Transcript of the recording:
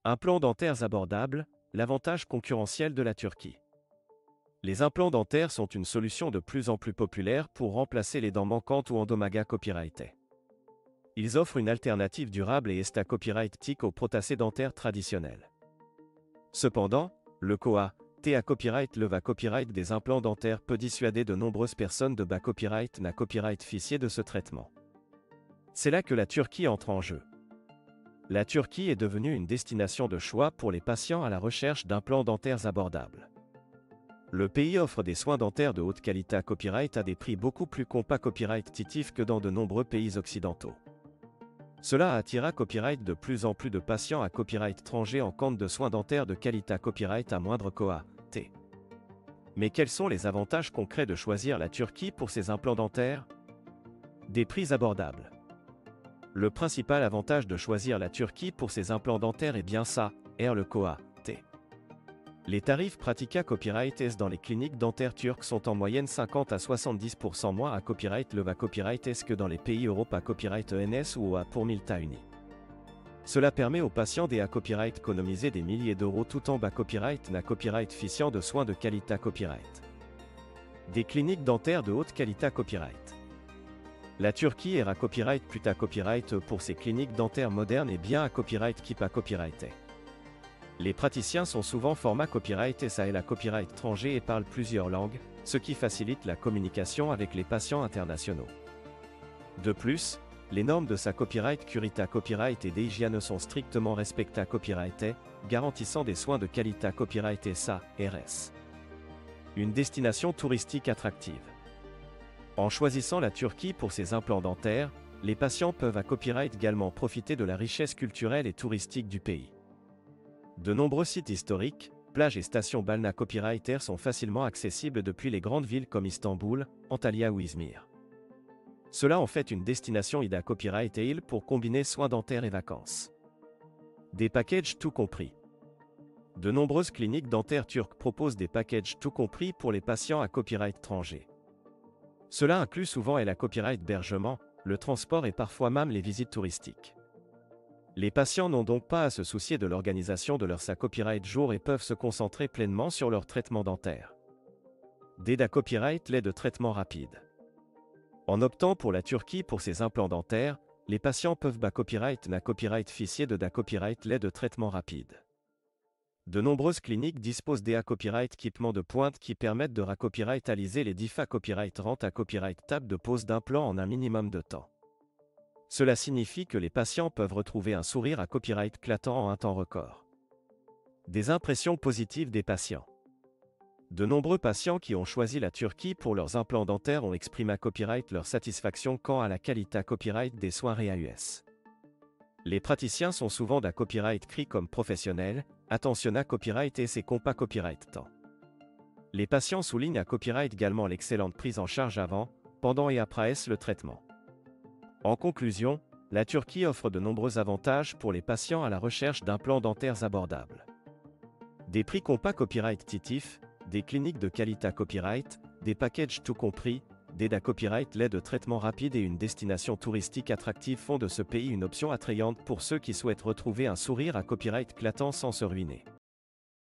Implants dentaires abordables, l'avantage concurrentiel de la Turquie. Les implants dentaires sont une solution de plus en plus populaire pour remplacer les dents manquantes ou endomaga copyrightés. Ils offrent une alternative durable et copyrightique aux prothèses dentaires traditionnelles. Cependant, le COA-T copyright leva copyright des implants dentaires peut dissuader de nombreuses personnes de bas copyright na copyright ficier de ce traitement. C'est là que la Turquie entre en jeu. La Turquie est devenue une destination de choix pour les patients à la recherche d'implants dentaires abordables. Le pays offre des soins dentaires de haute qualité à copyright à des prix beaucoup plus copyrightitifs que dans de nombreux pays occidentaux. Cela attira copyright de plus en plus de patients à copyright étranger en quête de soins dentaires de qualité copyright à moindre COA-T. Mais quels sont les avantages concrets de choisir la Turquie pour ses implants dentaires? Des prix abordables. Le principal avantage de choisir la Turquie pour ses implants dentaires est bien ça, le COA-T. Les tarifs pratiqués à copyright dans les cliniques dentaires turques sont en moyenne 50 à 70% moins à copyright leva copyright que dans les pays Europe à copyright ENS ou à pour 1000 uni. Cela permet aux patients des copyright d'économiser des milliers d'euros tout en bas copyright na copyright ficiant de soins de qualité copyright. Des cliniques dentaires de haute qualité copyright. La Turquie est à copyright plus à copyright pour ses cliniques dentaires modernes et bien à copyright keep à copyrighté. Les praticiens sont souvent format copyright et ça est la copyright étranger et parlent plusieurs langues, ce qui facilite la communication avec les patients internationaux. De plus, les normes de sa copyright curita copyright et d'hygiène sont strictement respectées à copyrighté, garantissant des soins de qualité copyright et ça, RS. Une destination touristique attractive. En choisissant la Turquie pour ses implants dentaires, les patients peuvent à copyright également profiter de la richesse culturelle et touristique du pays. De nombreux sites historiques, plages et stations balnéaires copyrightaires sont facilement accessibles depuis les grandes villes comme Istanbul, Antalya ou Izmir. Cela en fait une destination ida copyright et île pour combiner soins dentaires et vacances. Des packages tout compris. De nombreuses cliniques dentaires turques proposent des packages tout compris pour les patients à copyright étranger. Cela inclut souvent la copyright hébergement, le transport et parfois même les visites touristiques. Les patients n'ont donc pas à se soucier de l'organisation de leur copyright jour et peuvent se concentrer pleinement sur leur traitement dentaire. DEDA copyright lait de traitement rapide. En optant pour la Turquie pour ses implants dentaires, les patients peuvent bas copyright na copyright ficier de copyright lait de traitement rapide. De nombreuses cliniques disposent des copyright équipements de pointe qui permettent de copyrightaliser les DIFA copyright rente à copyright table de pose d'implant en un minimum de temps. Cela signifie que les patients peuvent retrouver un sourire à copyright éclatant en un temps record. Des impressions positives des patients. De nombreux patients qui ont choisi la Turquie pour leurs implants dentaires ont exprimé à copyright leur satisfaction quant à la qualité copyright des soins RAUS. Les praticiens sont souvent d'un copyright écrit comme professionnel, attentionnat copyright et ses compas copyright temps. Les patients soulignent à copyright également l'excellente prise en charge avant, pendant et après le traitement. En conclusion, la Turquie offre de nombreux avantages pour les patients à la recherche d'implants dentaires abordables. Des prix compas copyrightitifs, des cliniques de qualité copyright, des packages tout compris, des copyright lait de traitement rapide et une destination touristique attractive font de ce pays une option attrayante pour ceux qui souhaitent retrouver un sourire à copyright éclatant sans se ruiner.